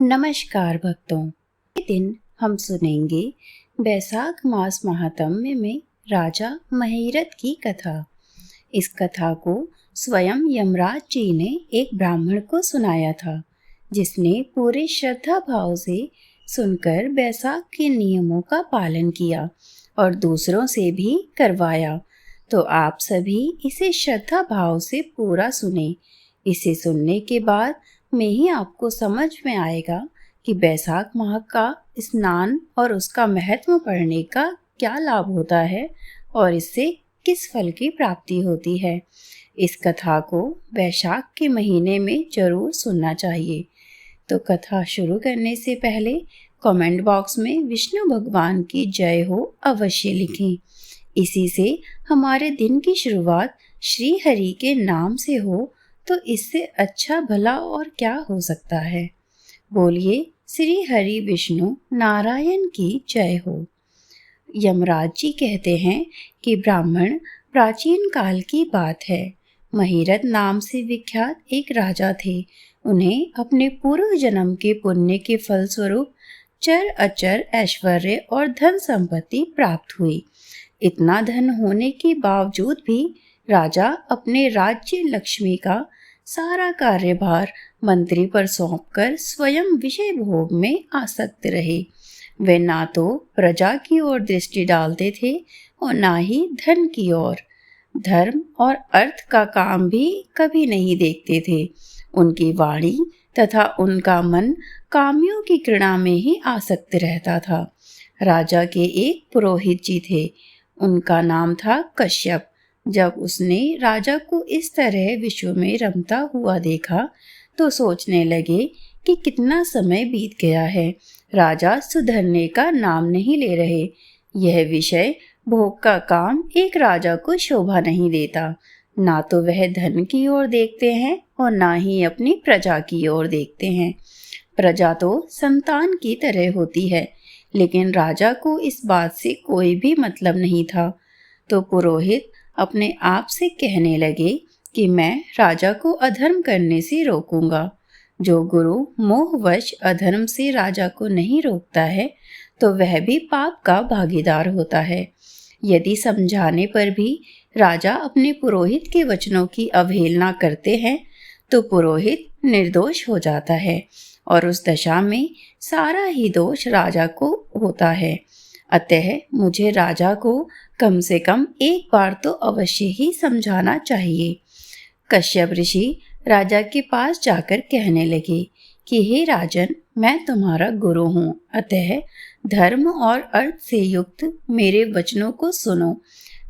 नमस्कार भक्तों, ये दिन हम सुनेंगे बैसाख मास महात्म्य में राजा महिरथ की कथा। इस कथा को स्वयं यमराज जी ने एक ब्राह्मण को सुनाया था, जिसने पूरे श्रद्धा भाव से सुनकर बैसाख के नियमों का पालन किया और दूसरों से भी करवाया। तो आप सभी इसे श्रद्धा भाव से पूरा सुने। इसे सुनने के बाद में ही आपको समझ में आएगा कि बैसाख माह का स्नान और उसका महत्व पढ़ने का क्या लाभ होता है और इससे किस फल की प्राप्ति होती है। इस कथा को बैसाख के महीने में जरूर सुनना चाहिए। तो कथा शुरू करने से पहले कमेंट बॉक्स में विष्णु भगवान की जय हो अवश्य लिखें। इसी से हमारे दिन की शुरुआत श्री हरि के नाम से हो, तो इससे अच्छा भला और क्या हो सकता है। बोलिए श्री हरि विष्णु नारायण की जय हो। यमराज जी कहते हैं कि ब्राह्मण प्राचीन काल की बात है। महिरथ नाम से विख्यात एक राजा थे। उन्हें अपने पूर्व जन्म के पुण्य के फलस्वरूप चर अचर ऐश्वर्य और धन संपत्ति प्राप्त हुई। इतना धन होने के बावजूद भी राजा अपने राज्य लक्ष्मी का सारा कार्यभार मंत्री पर सौंपकर स्वयं विषय भोग में आसक्त रहे। वे ना तो प्रजा की ओर दृष्टि डालते थे और ना ही धन की ओर। धर्म और अर्थ का काम भी कभी नहीं देखते थे। उनकी वाणी तथा उनका मन कामियों की घृणा में ही आसक्त रहता था। राजा के एक पुरोहित जी थे। उनका नाम था कश्यप। जब उसने राजा को इस तरह विश्व में रमता हुआ देखा तो सोचने लगे कि कितना समय बीत गया है, राजा सुधरने का नाम नहीं ले रहे। यह विषय भोग का काम एक राजा को शोभा नहीं देता। ना तो वह धन की ओर देखते हैं और ना ही अपनी प्रजा की ओर देखते हैं। प्रजा तो संतान की तरह होती है, लेकिन राजा को इस बात से कोई भी मतलब नहीं था। तो पुरोहित अपने आप से कहने लगे कि मैं राजा को अधर्म करने से रोकूंगा। जो गुरु मोहवश अधर्म से राजा को नहीं रोकता है तो वह भी पाप का भागीदार होता है। यदि समझाने पर भी राजा अपने पुरोहित के वचनों की अवहेलना करते हैं तो पुरोहित निर्दोष हो जाता है और उस दशा में सारा ही दोष राजा को होता है। अतः मुझे राजा को कम से कम एक बार तो अवश्य ही समझाना चाहिए। कश्यप ऋषि राजा के पास जाकर कहने लगे कि हे राजन, मैं तुम्हारा गुरु हूँ, अतः धर्म और अर्थ से युक्त मेरे वचनों को सुनो।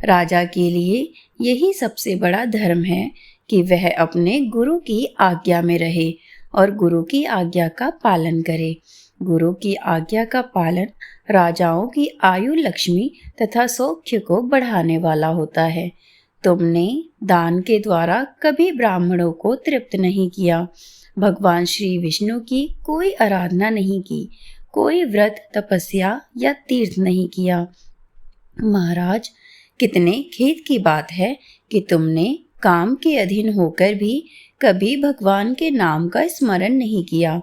राजा के लिए यही सबसे बड़ा धर्म है कि वह अपने गुरु की आज्ञा में रहे और गुरु की आज्ञा का पालन करे। गुरु की आज्ञा का पालन राजाओं की आयु लक्ष्मी तथा सौख्य को बढ़ाने वाला होता है। तुमने दान के द्वारा कभी ब्राह्मणों को तृप्त नहीं किया। भगवान श्री विष्णु की कोई आराधना नहीं की, कोई व्रत तपस्या या तीर्थ नहीं किया। महाराज, कितने खेद की बात है कि तुमने काम के अधीन होकर भी कभी भगवान के नाम का स्मरण नहीं किया।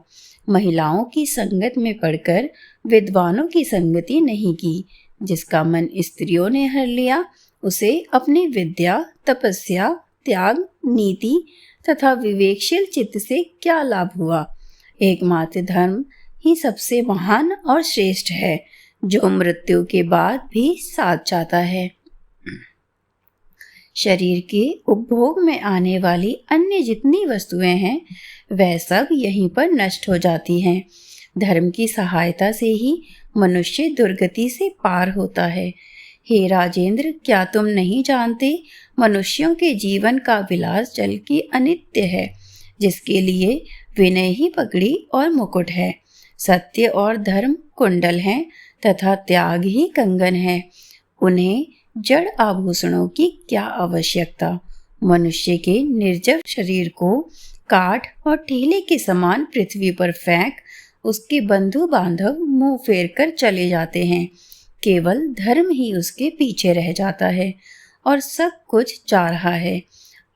महिलाओं की संगत में पड़कर विद्वानों की संगति नहीं की। जिसका मन स्त्रियों ने हर लिया उसे अपनी विद्या, तपस्या, त्याग, नीति तथा विवेकशील चित्त से क्या लाभ हुआ। एकमात्र धर्म ही सबसे महान और श्रेष्ठ है, जो मृत्यु के बाद भी साथ जाता है। शरीर के उपभोग में आने वाली अन्य जितनी वस्तुएं हैं वह सब यहीं पर नष्ट हो जाती हैं। धर्म की सहायता से ही मनुष्य दुर्गति से पार होता है। हे राजेंद्र, क्या तुम नहीं जानते, मनुष्यों के जीवन का विलास जल की अनित्य है, जिसके लिए विनय ही पगड़ी और मुकुट है, सत्य और धर्म कुंडल हैं तथा त्याग ही कंगन है। उन्हें जड़ आभूषणों की क्या आवश्यकता। मनुष्य के निर्जीव शरीर को काठ और टीले के समान पृथ्वी पर फेंक उसके बंधु बांधव मुंह फेर कर चले जाते हैं। केवल धर्म ही उसके पीछे रह जाता है और सब कुछ जा रहा है।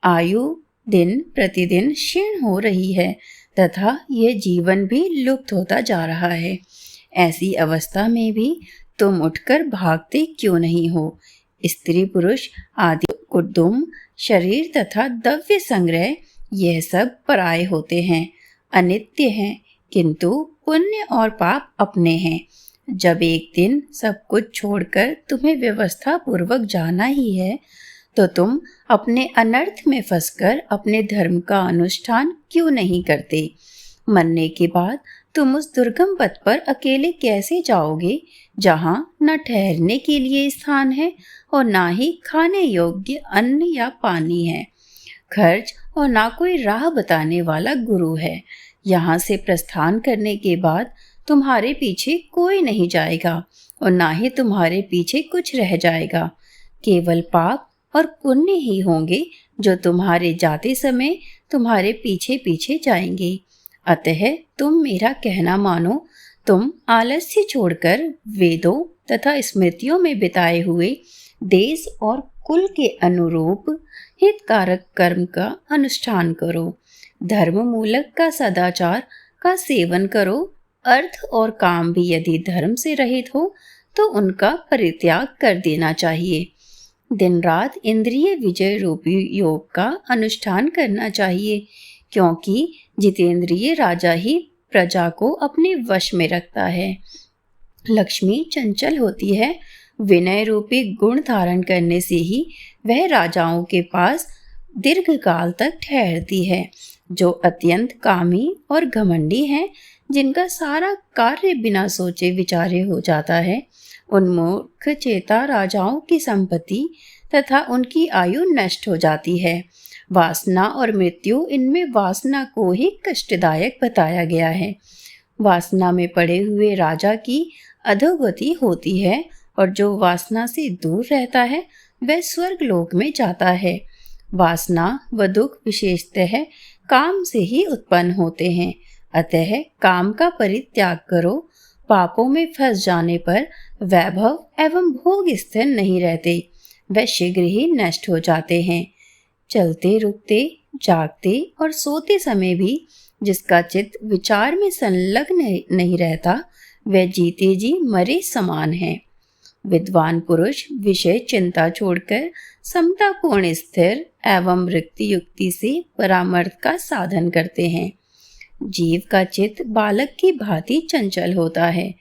आयु दिन प्रतिदिन क्षीण हो रही है, तथा यह जीवन भी लुप्त होता जा रहा है। ऐसी अवस्था में भी तुम उठकर भागते क्यों नहीं हो? स्त्री पुरुष आदि कुटुंब, शरीर तथा द्रव्य संग्रह यह सब पराये होते हैं, अनित्य हैं, किंतु पुण्य और पाप अपने हैं। जब एक दिन सब कुछ छोड़कर तुम्हें व्यवस्था पूर्वक जाना ही है, तो तुम अपने अनर्थ में फंसकर अपने धर्म का अनुष्ठान क्यों नहीं करते? मरने के बाद तुम उस दुर्गम पथ पर अकेले कैसे जाओगे, जहाँ न ठहरने के लिए स्थान है और ना ही खाने योग्य अन्न या पानी है, खर्च और ना कोई राह बताने वाला गुरु है। यहाँ से प्रस्थान करने के बाद तुम्हारे पीछे कोई नहीं जाएगा और ना ही तुम्हारे पीछे कुछ रह जाएगा। केवल पाप और पुण्य ही होंगे जो तुम्हारे जाते समय तुम्हारे पीछे पीछे जाएंगे। अतः तुम मेरा कहना मानो। तुम आलस्य छोड़कर वेदों तथा स्मृतियों में बिताए हुए देश और कुल के अनुरूप हितकारक कर्म का अनुष्ठान करो। धर्म मूलक का सदाचार का सेवन करो। अर्थ और काम भी यदि धर्म से रहित हो तो उनका परित्याग कर देना चाहिए। दिन रात इंद्रिय विजय रूपी योग का अनुष्ठान करना चाहिए, क्योंकि जितेंद्रिय राजा ही प्रजा को अपने वश में रखता है। लक्ष्मी चंचल होती है, विनय रूपी गुण धारण करने से ही वह राजाओं के पास दीर्घकाल तक ठहरती है। जो अत्यंत कामी और घमंडी हैं, जिनका सारा कार्य बिना सोचे विचारे हो जाता है, उन मूर्ख चेता राजाओं की संपत्ति तथा उनकी आयु नष्ट हो जाती है। वासना और मृत्यु, इनमें वासना को ही कष्टदायक बताया गया है। वासना में पड़े हुए राजा की अधोगति होती है और जो वासना से दूर रहता है वह स्वर्ग लोक में जाता है। वासना व दुख विशेषतः काम से ही उत्पन्न होते हैं, अतः काम का परित्याग करो। पापों में फंस जाने पर वैभव एवं भोग स्थिर नहीं रहते, वे शीघ्र ही नष्ट हो जाते हैं। चलते रुकते, जागते और सोते समय भी जिसका चित्त विचार में संलग्न नहीं रहता, वह जीते जी मरे समान है। विद्वान पुरुष विषय चिंता छोड़कर समतापूर्ण स्थिर एवं रिक्ति युक्ति से परामर्थ का साधन करते हैं। जीव का चित्त बालक की भांति चंचल होता है,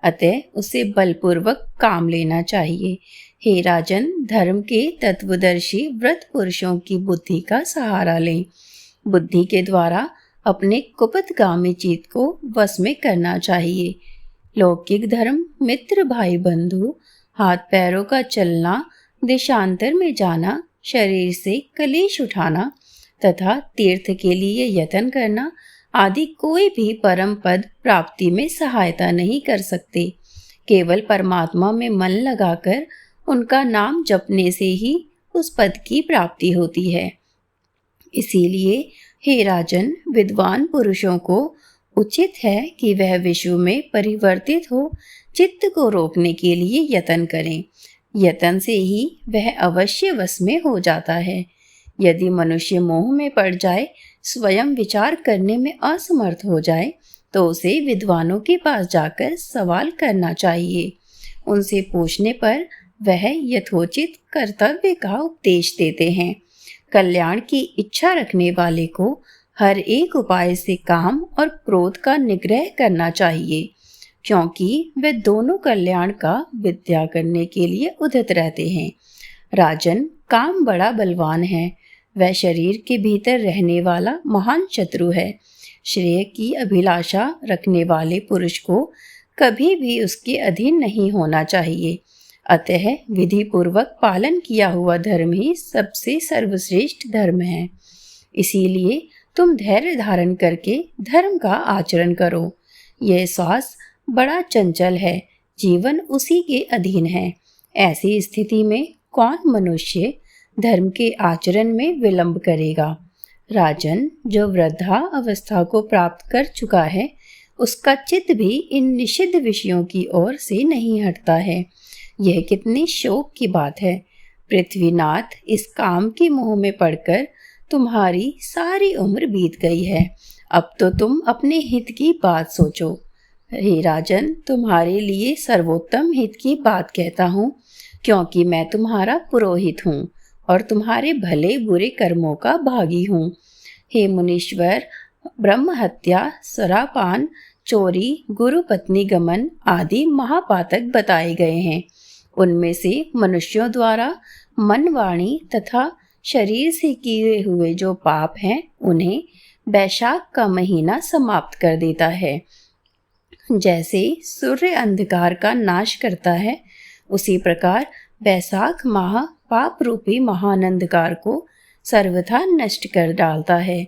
अतः उसे बलपूर्वक काम लेना चाहिए। हे राजन, धर्म के तत्वदर्शी व्रत पुरुषों की बुद्धि का सहारा लें। बुद्धि के द्वारा अपने कुपथगामी चित्त को वश में करना चाहिए। लौकिक धर्म, मित्र भाई बंधु, हाथ पैरों का चलना, देशांतर में जाना, शरीर से कलेश उठाना तथा तीर्थ के लिए यत्न करना आदि कोई भी परम पद प्राप्ति में सहायता नहीं कर सकते। केवल परमात्मा में मन लगाकर उनका नाम जपने से ही उस पद की प्राप्ति होती है। इसीलिए हे राजन, विद्वान पुरुषों को उचित है कि वह विश्व में परिवर्तित हो चित्त को रोकने के लिए यत्न करें। यत्न से ही वह अवश्य वश में हो जाता है। यदि मनुष्य मोह में पड़ जाए, स्वयं विचार करने में असमर्थ हो जाए, तो उसे विद्वानों के पास जाकर सवाल करना चाहिए। उनसे पूछने पर वह यथोचित कर्तव्य का उपदेश देते हैं। कल्याण की इच्छा रखने वाले को हर एक उपाय से काम और क्रोध का निग्रह करना चाहिए, क्योंकि वे दोनों कल्याण का विद्या करने के लिए उद्यत रहते हैं। राजन, काम बड़ा बलवान है, वह शरीर के भीतर रहने वाला महान शत्रु है। श्रेय की अभिलाषा रखने वाले पुरुष को कभी भी उसके अधीन नहीं होना चाहिए। अतः विधि पूर्वक पालन किया हुआ धर्म ही सबसे सर्वश्रेष्ठ धर्म है। इसीलिए तुम धैर्य धारण करके धर्म का आचरण करो। यह श्वास बड़ा चंचल है, जीवन उसी के अधीन है। ऐसी स्थिति में कौन मनुष्य धर्म के आचरण में विलंब करेगा? राजन, जो वृद्धा अवस्था को प्राप्त कर चुका है, उसका चित्त भी इन निषिद्ध विषयों की ओर से नहीं हटता है। यह कितनी शोक की बात है। पृथ्वीनाथ, इस काम के मोह में पड़कर तुम्हारी सारी उम्र बीत गई है। अब तो तुम अपने हित की बात सोचो। हे राजन, तुम्हारे लिए सर्वोत्तम हित की बात कहता हूँ, क्योंकि मैं तुम्हारा पुरोहित हूँ और तुम्हारे भले बुरे कर्मों का भागी हूँ। हे मुनीश्वर, ब्रह्म हत्या, सरापान, चोरी, गुरु पत्नी गमन आदि महापातक बताए गए हैं। उनमें से मनुष्यों द्वारा मन, वाणी तथा शरीर से किए हुए जो पाप हैं, उन्हें बैशाख का महीना समाप्त कर देता है। जैसे सूर्य अंधकार का नाश करता है, उसी प्रकार बैसाख माह पाप रूपी महान अंधकार को सर्वथा नष्ट कर डालता है।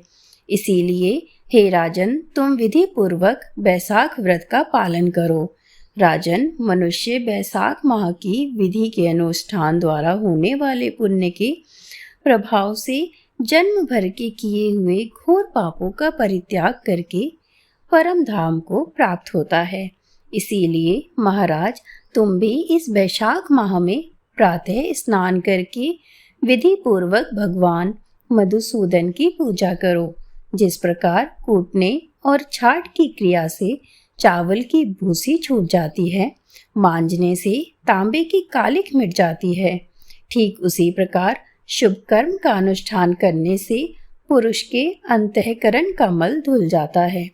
इसीलिए हे राजन, तुम विधि पूर्वक बैसाख व्रत का पालन करो। राजन, मनुष्य बैसाख माह की विधि के अनुष्ठान द्वारा होने वाले पुण्य के प्रभाव से जन्म भर के किए हुए घोर पापों का परित्याग करके परम धाम को प्राप्त होता है। इसीलिए महाराज, तुम भी इस बैशाख माह में प्रातः स्नान करके विधि पूर्वक भगवान मधुसूदन की पूजा करो। जिस प्रकार कूटने और छाट की क्रिया से चावल की भूसी छूट जाती है, मांजने से तांबे की कालिक मिट जाती है, ठीक उसी प्रकार शुभ कर्म का अनुष्ठान करने से पुरुष के अंतःकरण का मल धुल जाता है।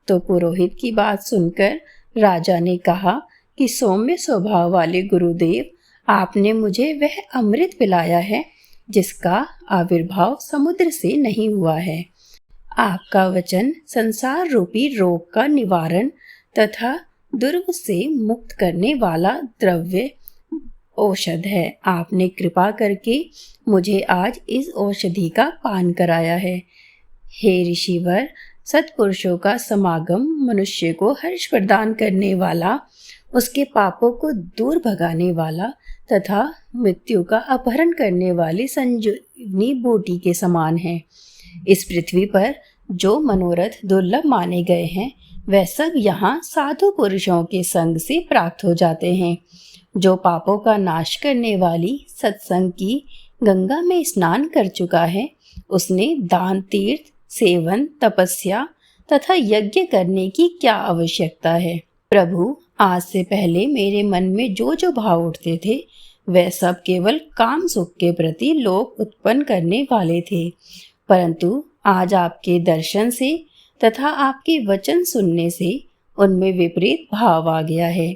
तो पुरोहित की बात सुनकर राजा ने कहा कि सौम्य स्वभाव वाले गुरुदेव, आपने मुझे वह अमृत पिलाया है जिसका आविर्भाव समुद्र से नहीं हुआ है। आपका वचन संसार रूपी रोग का निवारण तथा दुर्ग से मुक्त करने वाला द्रव्य औषध है। आपने कृपा करके मुझे आज इस औषधि का पान कराया है। हे ऋषिवर, सत्पुरुषों का समागम मनुष्य को हर्ष प्रदान करने वाला, उसके पापों को दूर भगाने वाला तथा मृत्यु का अपहरण करने वाली संजीवनी बूटी के समान है। इस पृथ्वी पर जो मनोरथ दुर्लभ माने गए हैं, वह सब यहाँ साधु पुरुषों के संग से प्राप्त हो जाते हैं। जो पापों का नाश करने वाली सत्संग की गंगा में स्नान कर चुका है, उसने दान, तीर्थ, सेवन, तपस्या तथा यज्ञ करने की क्या आवश्यकता है। प्रभु, आज से पहले मेरे मन में जो जो भाव उठते थे, वह सब केवल काम सुख के प्रति लोभ उत्पन्न करने वाले थे, परंतु आज आपके दर्शन से तथा आपके वचन सुनने से उनमें विपरीत भाव आ गया है।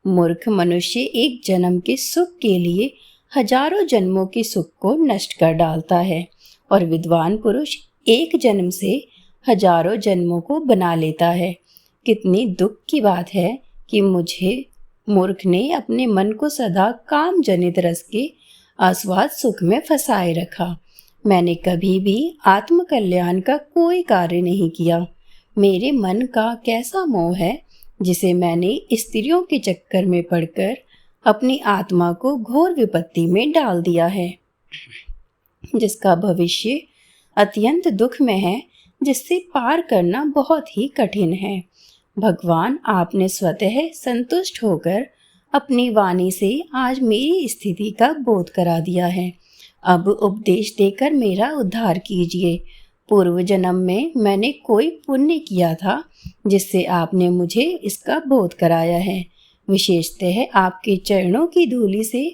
मूर्ख मनुष्य एक जन्म के सुख के लिए हजारों जन्मों के सुख को नष्ट कर डालता है, और विद्वान पुरुष एक जन्म से हजारों जन्मों को बना लेता है। कितनी दुख की बात है कि मुझे मूर्ख ने अपने मन को सदा काम जनित रस के आस्वाद सुख में फंसाए रखा। मैंने कभी भी आत्म कल्याण का कोई कार्य नहीं किया। मेरे मन का कैसा मोह है जिसे मैंने स्त्रियों के चक्कर में पड़कर अपनी आत्मा को घोर विपत्ति में डाल दिया है, जिसका भविष्य अत्यंत दुख में है, जिससे पार करना बहुत ही कठिन है। भगवान, आपने स्वतः संतुष्ट होकर अपनी वाणी से आज मेरी स्थिति का बोध करा दिया है। अब उपदेश देकर मेरा उद्धार कीजिए। पूर्व जन्म में मैंने कोई पुण्य किया था जिससे आपने मुझे इसका बोध कराया है। विशेषतः आपके चरणों की धूलि से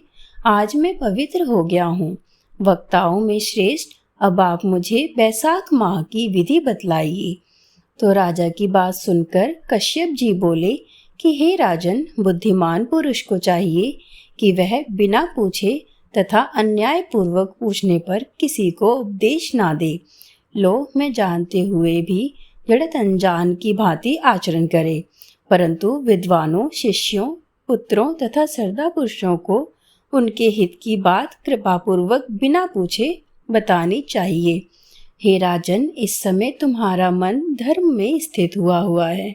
आज मैं पवित्र हो गया हूँ। वक्ताओं में श्रेष्ठ, अब आप मुझे बैसाख माह की विधि बतलाइए। तो राजा की बात सुनकर कश्यप जी बोले कि हे राजन, बुद्धिमान पुरुष को चाहिए कि वह बिना पूछे तथा अन्याय पूर्वक पूछने पर किसी को उपदेश ना दे। लो, मैं जानते हुए भी जड़त अनजान की भांति आचरण करे, परंतु विद्वानों, शिष्यों, पुत्रों तथा सरदा पुरुषों को उनके हित की बात कृपापूर्वक बिना पूछे बतानी चाहिए। हे राजन, इस समय तुम्हारा मन धर्म में स्थित हुआ है,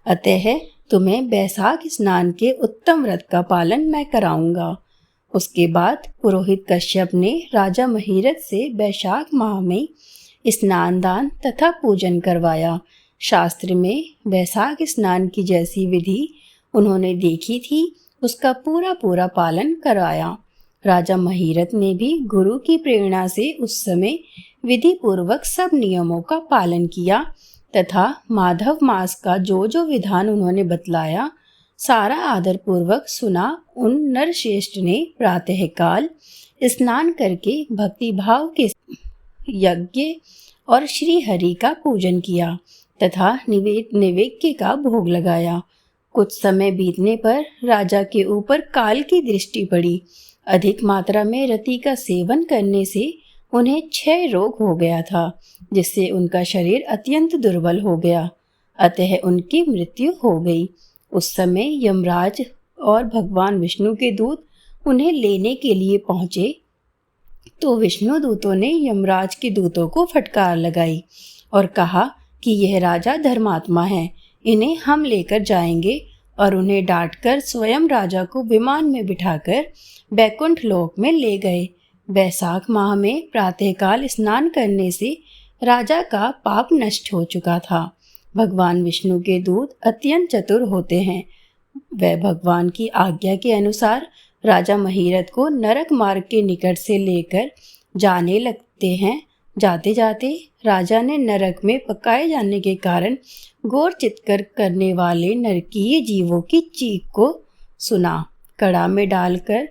अतः तुम्हें बैसाख स्नान के उत्तम व्रत का पालन मैं कराऊंगा। उसके बाद पुरोहित कश्यप ने राजा महिरथ से बैशाख माह में स्नान, दान तथा पूजन करवाया। शास्त्र में बैसाख स्नान की जैसी विधि उन्होंने देखी थी, उसका पूरा पूरा पालन कराया। राजा महिरथ ने भी गुरु की प्रेरणा से उस समय विधि पूर्वक सब नियमों का पालन किया, तथा माधव मास का जो जो विधान उन्होंने बतलाया सारा आदरपूर्वक सुना। उन नरश्रेष्ठ ने प्रातःकाल स्नान करके भक्ति भाव के यज्ञ और श्री हरि का पूजन किया तथा नैवेद्य का भोग लगाया। कुछ समय बीतने पर राजा के ऊपर काल की दृष्टि पड़ी। अधिक मात्रा में रति का सेवन करने से उन्हें क्षय रोग हो गया था, जिससे उनका शरीर अत्यंत दुर्बल हो गया। अतः उनकी मृत्यु हो गई। उस समय यमराज और भगवान विष्णु के दूत उन्हें लेने के लिए पहुंचे तो विष्णु दूतों ने यमराज के दूतों को फटकार लगाई और कहा कि यह राजा धर्मात्मा है, इन्हें हम लेकर जाएंगे, और उन्हें डांटकर स्वयं राजा को विमान में बिठाकर बैकुंठ लोक में ले गए। वैशाख माह में प्रातःकाल स्नान करने से राजा का पाप नष्ट हो चुका था। भगवान विष्णु के दूत अत्यंत चतुर होते हैं। वह भगवान की आज्ञा के अनुसार राजा महीरथ को नरक मार्ग के निकट से लेकर जाने लगते हैं। जाते जाते राजा ने नरक में पकाए जाने के कारण घोर चित्कार करने वाले नरकीय जीवों की चीख को सुना। कड़ा में डालकर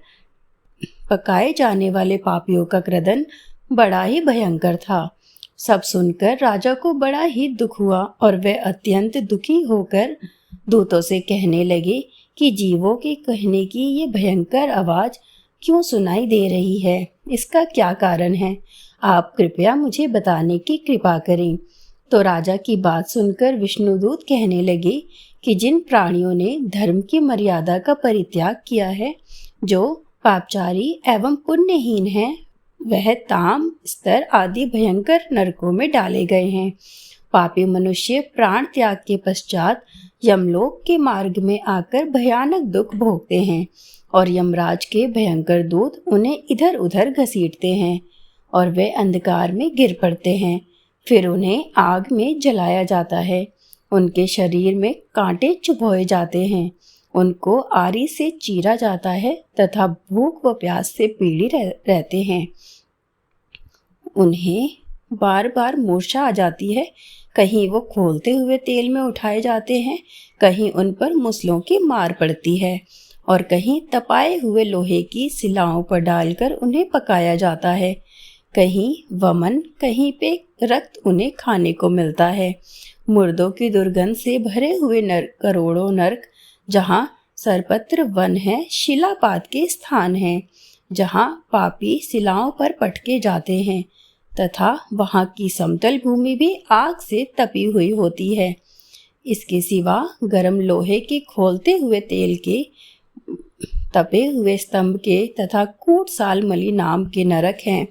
पकाए जाने वाले पापियों का क्रदन बड़ा ही भयंकर था। सब सुनकर राजा को बड़ा ही दुख हुआ और वह अत्यंत दुखी होकर दूतों से कहने लगे कि जीवों के कहने की ये भयंकर आवाज क्यों सुनाई दे रही है, इसका क्या कारण है? आप कृपया मुझे बताने की कृपा करें। तो राजा की बात सुनकर विष्णुदूत कहने लगे कि जिन प्राणियों ने धर्म की मर्यादा का परित्याग किया है, जो पापचारी एवं पुण्यहीन हैं, वह ताम, स्तर आदि भयंकर नरकों में डाले गए हैं। पापी मनुष्य प्राण त्याग के पश्चात यमलोक के मार्ग में आकर भयानक दुख भोगते हैं और यमराज के भयंकर दूत उन्हें इधर उधर घसीटते हैं और वे अंधकार में गिर पड़ते हैं। फिर उन्हें आग में जलाया जाता है। उनके शरीर में कांटे चुभोए जाते हैं। उनको आरी से चीरा जाता है तथा भूख व प्यास से पीड़ित रहते हैं। उन्हें बार बार मूर्छा आ जाती है। कहीं वो खोलते हुए तेल में उठाए जाते हैं, कहीं उन पर मुसलों की मार पड़ती है और कहीं तपाए हुए लोहे की सिलाओं पर डालकर उन्हें पकाया जाता है। कहीं वमन, कहीं पे रक्त उन्हें खाने को मिलता है। मुर्दों की दुर्गंध से भरे हुए करोड़ों नरक, जहाँ सर्वत्र वन है, शिलापात के स्थान हैं, जहाँ पापी शिलाओं पर पटके जाते हैं तथा वहाँ की समतल भूमि भी आग से तपी हुई होती है। इसके सिवा गर्म लोहे के खोलते हुए तेल के, तपे हुए स्तंभ के तथा कूट साल मली नाम के नरक हैं।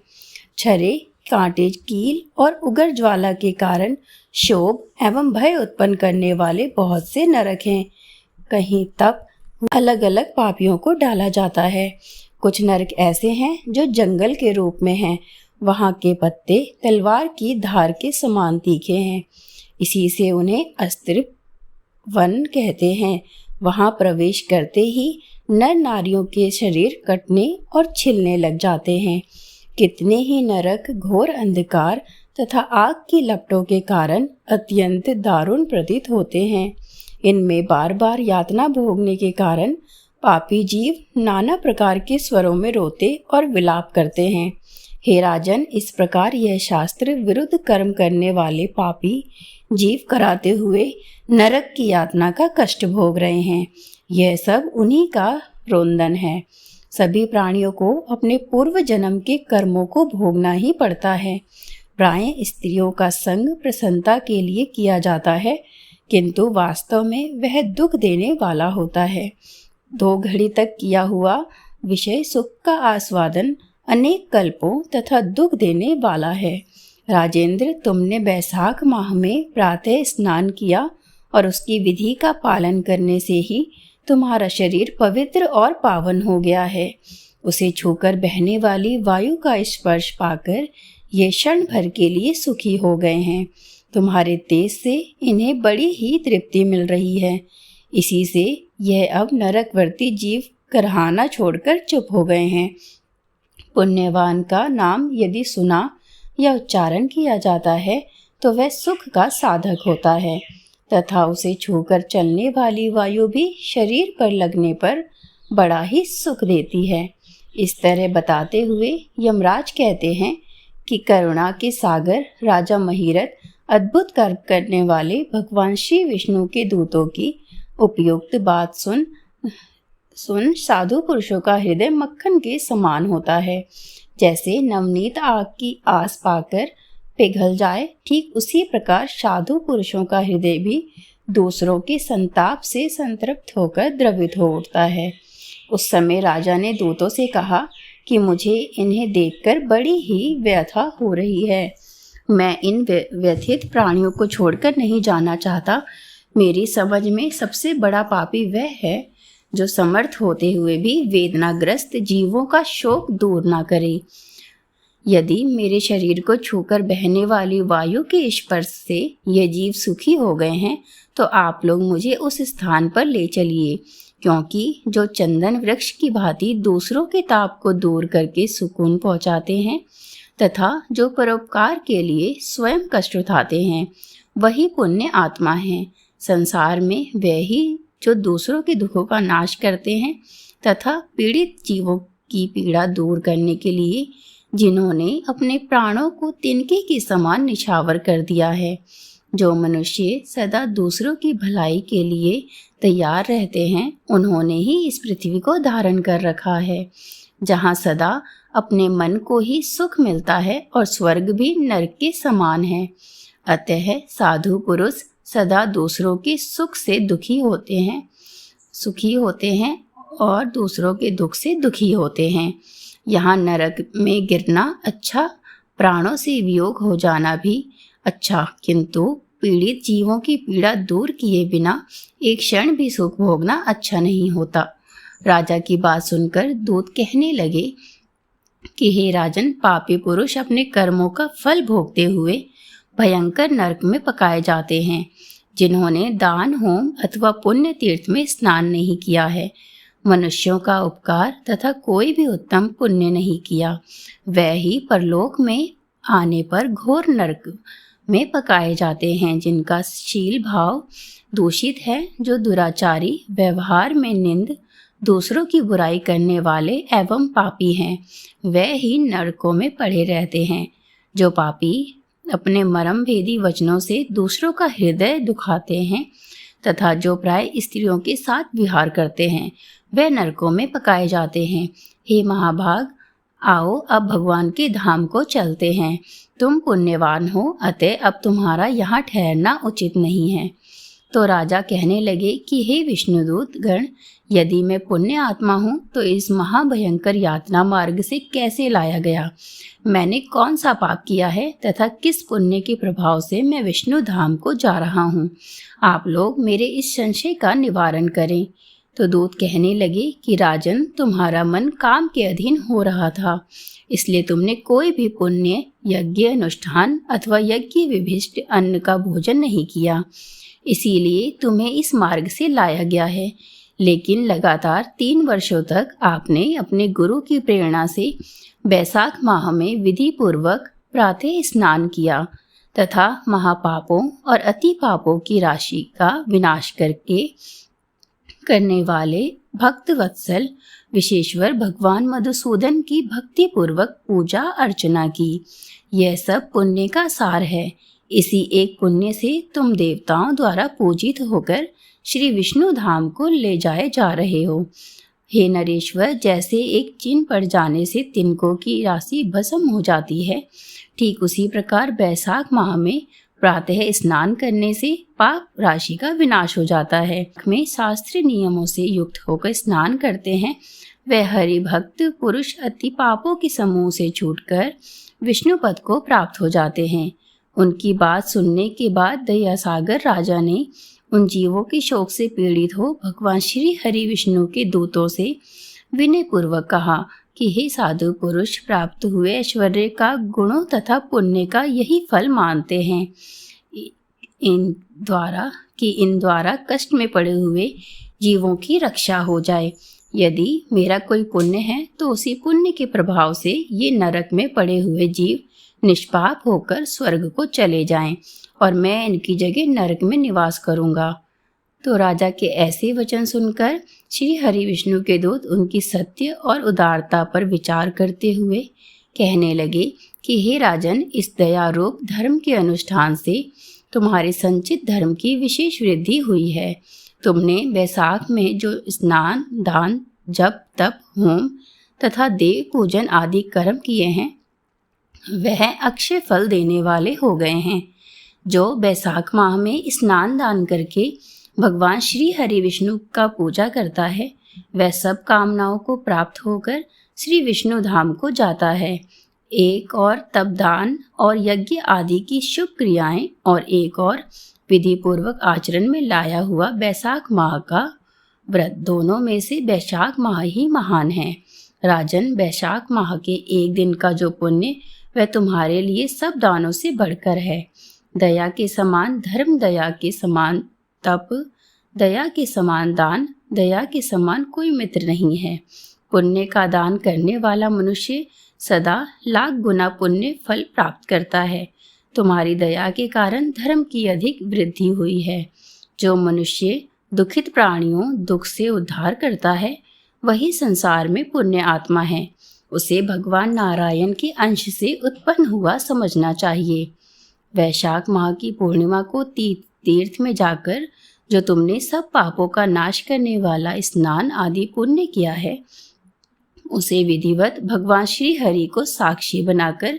छरे, कांटे, कील और उग्र ज्वाला के कारण क्षोभ एवं भय उत्पन्न करने वाले बहुत से नरक हैं। कहीं तक अलग अलग पापियों को डाला जाता है। कुछ नरक ऐसे हैं जो जंगल के रूप में हैं। वहाँ के पत्ते तलवार की धार के समान तीखे हैं, इसी से उन्हें अस्त्र वन कहते हैं। वहाँ प्रवेश करते ही नर नारियों के शरीर कटने और छिलने लग जाते हैं। कितने ही नरक घोर अंधकार तथा आग की लपटों के कारण अत्यंत दारुण प्रतीत होते हैं। इनमें बार बार यातना भोगने के कारण पापी जीव नाना प्रकार के स्वरों में रोते और विलाप करते हैं। हे राजन, इस प्रकार यह शास्त्र विरुद्ध कर्म करने वाले पापी जीव कराते हुए नरक की यातना का कष्ट भोग रहे हैं। यह सब उन्हीं का रोंदन है। सभी प्राणियों को अपने पूर्व जन्म के कर्मों को भोगना ही पड़ता है। प्रायः स्त्रियों का संग प्रसन्नता के लिए किया जाता है, किंतु वास्तव में वह दुख देने वाला होता है। 2 घड़ी तक किया हुआ विषय सुख का आस्वादन अनेक कल्पों तथा दुख देने वाला है। राजेंद्र, तुमने बैसाख माह में प्रातः स्नान किया और उसकी विधि का पालन करने से ही तुम्हारा शरीर पवित्र और पावन हो गया है। उसे छूकर बहने वाली वायु का स्पर्श पाकर ये क्षण भर के लिए सुखी हो गए हैं। तुम्हारे तेज से इन्हें बड़ी ही तृप्ति मिल रही है। इसी से यह अब नरकवर्ती जीव करहाना छोड़कर चुप हो गए हैं। पुण्यवान का नाम यदि सुना या उच्चारण किया जाता है तो वह सुख का साधक होता है तथा उसे छूकर चलने वाली वायु भी शरीर पर लगने पर बड़ा ही सुख देती है। इस तरह बताते हुए यमराज कहते हैं कि करुणा के सागर राजा महिरथ अद्भुत कर्म करने वाले भगवान श्री विष्णु के दूतों की उपयुक्त बात सुन साधु पुरुषों का हृदय मक्खन के समान होता है। जैसे नवनीत आग की आस पाकर पिघल जाए, ठीक उसी प्रकार साधु पुरुषों का हृदय भी दूसरों के संताप से संतृप्त होकर द्रवित हो उठता है। उस समय राजा ने दूतों से कहा कि मुझे इन्हें देखकर बड़ी ही व्यथा हो रही है। मैं इन व्यथित प्राणियों को छोड़कर नहीं जाना चाहता। मेरी समझ में सबसे बड़ा पापी वह है जो समर्थ होते हुए भी वेदनाग्रस्त जीवों का शोक दूर ना करे। यदि मेरे शरीर को छूकर बहने वाली वायु के स्पर्श से ये जीव सुखी हो गए हैं तो आप लोग मुझे उस स्थान पर ले चलिए, क्योंकि जो चंदन वृक्ष की भांति दूसरों के ताप को दूर करके सुकून पहुंचाते हैं तथा जो परोपकार के लिए स्वयं कष्ट उठाते हैं वही पुण्य आत्मा हैं। संसार में वे ही जो दूसरों के दुखों का नाश करते हैं तथा पीड़ित जीवों की पीड़ा दूर करने के लिए जिन्होंने अपने प्राणों को तिनके के समान निछावर कर दिया है। जो मनुष्य सदा दूसरों की भलाई के लिए तैयार रहते हैं उन्होंने ही इस पृथ्वी को धारण कर रखा है, जहाँ सदा अपने मन को ही सुख मिलता है और स्वर्ग भी नरक के समान है। अतः साधु पुरुष सदा दूसरों के सुख से सुखी होते हैं और दूसरों के दुख से दुखी होते हैं। यहाँ नरक में गिरना अच्छा, प्राणों से वियोग हो जाना भी अच्छा, किंतु पीड़ित जीवों की पीड़ा दूर किए बिना एक क्षण भी सुख भोगना अच्छा नहीं होता। राजा की बात सुनकर दूत कहने लगे कि हे राजन, पापी पुरुष अपने कर्मों का फल भोगते हुए भयंकर नरक में पकाए जाते हैं। जिन्होंने दान, होम अथवा पुण्य तीर्थ में स्नान नहीं किया है, मनुष्यों का उपकार तथा कोई भी उत्तम पुण्य नहीं किया, वह ही परलोक में आने पर घोर नरक में पकाए जाते हैं। जिनका शील भाव दूषित है, जो दुराचारी, व्यवहार में निंद, दूसरों की बुराई करने वाले एवं पापी हैं, वह ही नरकों में पड़े रहते हैं। जो पापी अपने मर्म भेदी वचनों से दूसरों का हृदय दुखाते हैं तथा जो प्राय स्त्रियों के साथ विहार करते हैं, वे नरकों में पकाए जाते हैं। हे महाभाग, आओ अब भगवान के धाम को चलते हैं। तुम पुण्यवान हो, अतः अब तुम्हारा यहाँ ठहरना उचित नहीं है। तो राजा कहने लगे कि हे विष्णुदूत गण, यदि मैं पुण्य आत्मा हूँ तो इस महाभयंकर यातना मार्ग से कैसे लाया गया? मैंने कौन सा पाप किया है तथा किस पुण्य के प्रभाव से मैं विष्णु धाम को जा रहा हूँ? आप लोग मेरे इस संशय का निवारण करें। तो दूत कहने लगे कि राजन, तुम्हारा मन काम के अधीन हो रहा था, इसलिए तुमने कोई भी पुण्य, यज्ञ, अनुष्ठान अथवा यज्ञ विभिष्ट अन्न का भोजन नहीं किया, इसीलिए तुम्हें इस मार्ग से लाया गया है। लेकिन लगातार 3 वर्षों तक आपने अपने गुरु की प्रेरणा से बैसाख माह में विधि पूर्वक प्रातः स्नान किया तथा महापापों और अति पापों की राशि का विनाश करने वाले भक्त वत्सल विशेश्वर भगवान मधुसूदन की भक्ति पूर्वक पूजा अर्चना की। यह सब पुण्य का सार है। इसी एक पुण्य से तुम देवताओं द्वारा पूजित होकर श्री विष्णु धाम को ले जाए जा रहे हो। हे नरेश्वर, जैसे एक चिन्ह पड़ जाने से तिनकों की राशि भस्म हो जाती है, ठीक उसी प्रकार बैसाख माह में प्रातः स्नान करने से पाप राशि का विनाश हो जाता है। में शास्त्रीय नियमों से युक्त होकर स्नान करते हैं, वह हरि भक्त पुरुष अति पापों के समूह से छूटकर विष्णु पद को प्राप्त हो जाते हैं। उनकी बात सुनने के बाद दयासागर राजा ने उन जीवों के शोक से पीड़ित हो भगवान श्री हरि विष्णु के दूतों से विनय पूर्वक कहा कि हे साधु पुरुष, प्राप्त हुए ऐश्वर्य का गुणों तथा पुण्य का यही फल मानते हैं। इन द्वारा कष्ट में पड़े हुए जीवों की रक्षा हो जाए। यदि मेरा कोई पुण्य है तो उसी पुण्य के प्रभाव से ये नरक में पड़े हुए जीव निष्पाप होकर स्वर्ग को चले जाएं और मैं इनकी जगह नरक में निवास करूंगा। तो राजा के ऐसे वचन सुनकर श्री हरि विष्णु के दूत उनकी सत्य और उदारता पर विचार करते हुए कहने लगे कि हे राजन, इस दया रूप धर्म के अनुष्ठान से तुम्हारे संचित धर्म की विशेष वृद्धि हुई है। तुमने बैसाख में जो स्नान, दान, जप, तप, होम तथा देव पूजन आदि कर्म किए हैं वह अक्षय फल देने वाले हो गए हैं। जो बैसाख माह में स्नान दान करके भगवान श्री हरि विष्णु का पूजा करता है वह सब कामनाओं को प्राप्त होकर श्री विष्णु धाम को जाता है। एक और तप, दान और यज्ञ आदि की शुभ क्रियाएं और एक और विधि पूर्वक आचरण में लाया हुआ बैसाख माह का व्रत, दोनों में से बैसाख माह ही महान है। राजन, बैसाख माह के एक दिन का जो पुण्य वह तुम्हारे लिए सब दानों से बढ़कर है। दया के समान धर्म, दया के समान तप, दया के समान दान, दया के समान कोई मित्र नहीं है। पुण्य का दान करने वाला मनुष्य सदा लाख गुना पुण्य फल प्राप्त करता है। तुम्हारी दया के कारण धर्म की अधिक वृद्धि हुई है। जो मनुष्य दुखित प्राणियों दुख से उद्धार करता है वही संसार में पुण्य आत्मा है। उसे भगवान नारायण के अंश से उत्पन्न हुआ समझना चाहिए। वैशाख माह की पूर्णिमा को तीर्थ में जाकर जो तुमने सब पापों का नाश करने वाला स्नान आदि पुण्य किया है उसे विधिवत भगवान श्री हरि को साक्षी बनाकर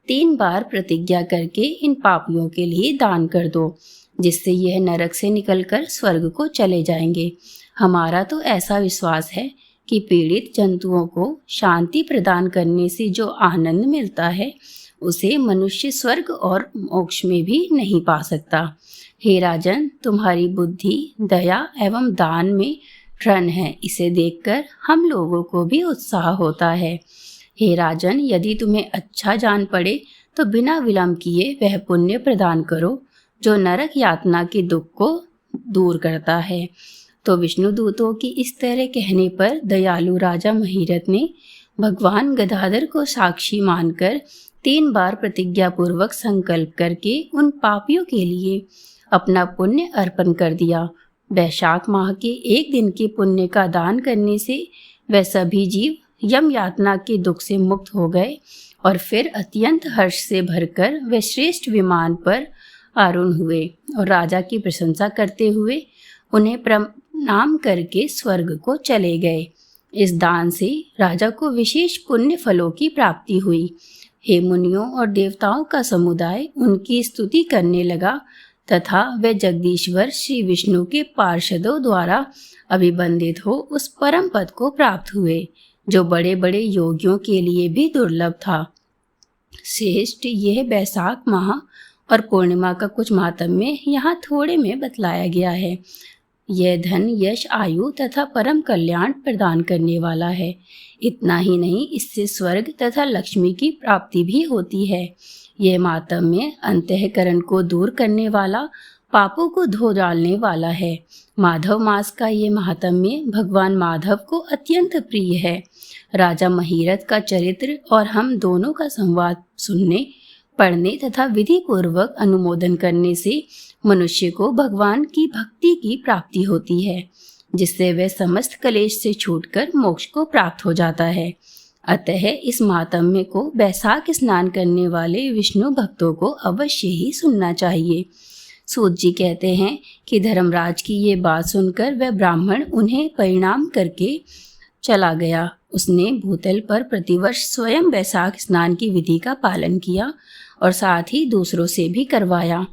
3 बार प्रतिज्ञा करके इन पापियों के लिए दान कर दो, जिससे यह नरक से निकलकर स्वर्ग को चले जाएंगे। हमारा तो ऐसा विश्वास है कि पीड़ित जंतुओं को शांति प्रदान करने से जो आनंद मिलता है उसे मनुष्य स्वर्ग और मोक्ष में भी नहीं पा सकता। हे राजन, तुम्हारी बुद्धि, दया एवं दान में ऋण है, इसे देखकर हम लोगों को भी उत्साह होता है। हे राजन, यदि तुम्हें अच्छा जान पड़े तो बिना विलंब किए वह पुण्य प्रदान करो जो नरक यातना के दुख को दूर करता है। तो विष्णु दूतों की इस तरह कहने पर दयालु राजा महिरथ ने भगवान गदाधर को साक्षी मानकर 3 बार प्रतिज्ञा पूर्वक संकल्प करके उन पापियों के लिए अपना पुण्य अर्पण कर दिया। वैशाख माह के एक दिन के पुण्य का दान करने से वह सभी जीव यम यातना के दुख से मुक्त हो गए और फिर अत्यंत हर्ष से भरकर वे श्रेष्ठ विमान पर आरूढ़ हुए और राजा की प्रशंसा करते हुए उन्हें प्रणाम करके स्वर्ग को चले गए। इस दान से राजा को विशेष पुण्य फलों की प्राप्ति हुई। हे मुनियों और देवताओं का समुदाय उनकी स्तुति करने लगा तथा वे जगदीश्वर श्री विष्णु के पार्षदों द्वारा अभिवंदित हो उस परम पद को प्राप्त हुए जो बड़े बड़े योगियों के लिए भी दुर्लभ था। श्रेष्ठ, यह बैसाख माह और पूर्णिमा का कुछ माहात्म्य यहाँ थोड़े में बतलाया गया है। यह धन, यश, आयु तथा परम कल्याण प्रदान करने वाला है। इतना ही नहीं, इससे स्वर्ग तथा लक्ष्मी की प्राप्ति भी होती है। यह माहात्म्य अंतःकरण को दूर करने वाला, पापों को धो डालने वाला है। माधव मास का ये माहात्म्य भगवान माधव को अत्यंत प्रिय है। राजा महिरथ का चरित्र और हम दोनों का संवाद सुनने, पढ़ने तथा विधि पूर्वक अनुमोदन करने से मनुष्य को भगवान की भक्ति की प्राप्ति होती है, जिससे वह समस्त क्लेश से छूटकर मोक्ष को प्राप्त हो जाता है। अतः इस माहात्म्य को बैसाख स्नान करने वाले विष्णु भक्तों को अवश्य ही सुनना चाहिए। सूत जी कहते हैं कि धर्मराज की ये बात सुनकर वह ब्राह्मण उन्हें परिणाम करके चला गया। उसने भूतल पर प्रतिवर्ष स्वयं बैसाख स्नान की विधि का पालन किया और साथ ही दूसरों से भी करवाया।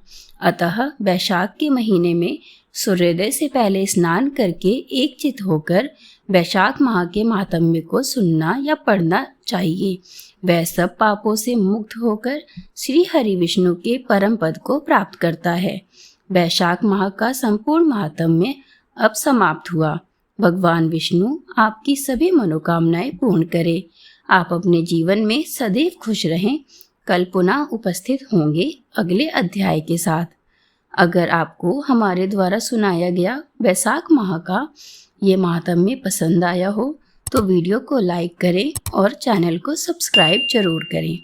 अतः बैसाख के महीने में सूर्योदय से पहले स्नान करके एकचित होकर बैसाख माह के माहात्म्य को सुनना या पढ़ना चाहिए। वह सब पापों से मुक्त होकर श्री हरि विष्णु के परम पद को प्राप्त करता है। बैसाख माह का संपूर्ण माहात्म्य अब समाप्त हुआ। भगवान विष्णु आपकी सभी मनोकामनाएं पूर्ण करे। आप अपने जीवन में सदैव खुश रहें। कल पुनः उपस्थित होंगे अगले अध्याय के साथ। अगर आपको हमारे द्वारा सुनाया गया बैसाख माह का ये माहात्म्य पसंद आया हो तो वीडियो को लाइक करें और चैनल को सब्सक्राइब जरूर करें।